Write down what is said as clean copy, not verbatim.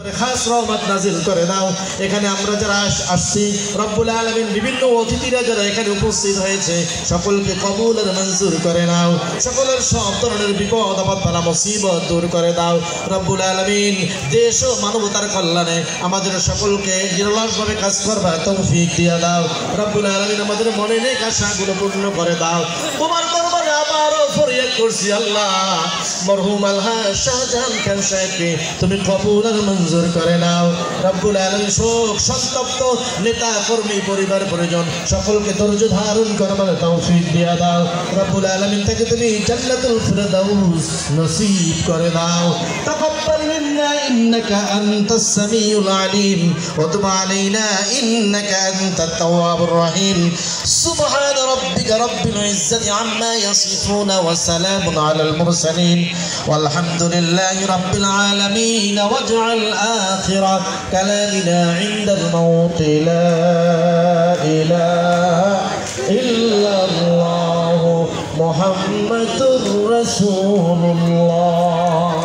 খাস রহমত নাজিল করে দাও। এখানে আমরা যারা আসছি রব্বুল আলামিন বিভিন্ন অতিথিরা যারা এখানে উপস্থিত হয়েছে সকলকে কবুল আর মঞ্জুর করে নাও। সকলের সব ধরনের বিপদ আপদ বালা মুসিবত দূর করে দাও রব্বুল আলামিন। দেশ ও মানবতার কল্যাণে আমাদের সকলকে নিরলসভাবে কাজ করবার তৌফিক দিয়ে দাও রব্বুল আলামিন। আমাদের মনে নেক আশাগুলো পূর্ণ করে দাও। তোমার দরবারে আবারও ফরিয়াদ করছি আল্লাহ, মরহুম আলহাজ শাহজাহান খান সাহেবকে তুমি কবুল আর মঞ্জুর করে নাও রব্বুল আলামিন। শোক সন্তপ্ত নেতা কর্মী পরিবার পরিজন সকলকে ধৈর্য ধারণ করবার তৌফিক দিয়ে দাও রব্বুল আলামিন। থেকে তুমি জান্নাতুল ফিরদাউস নসিব করে দাও। তাকাব্বাল মিন্না ইন্নাকা আনতাস সামিউল আলিম ওয়া তুব আলাইনা ইন্নাকা আনতাত তাওয়াবুর রহিম। সুবহান রাব্বিকা রাব্বিল ইজ্জাতি আম্মা ইয়াসিফুন ওয়া সালামুন আলাল মুরসালিন ওয়ালহামদুলিল্লাহি রাব্বিল আলামিন। ওয়াজআল آخر كلامنا عند الموت لا إله إلا الله محمد رسول الله.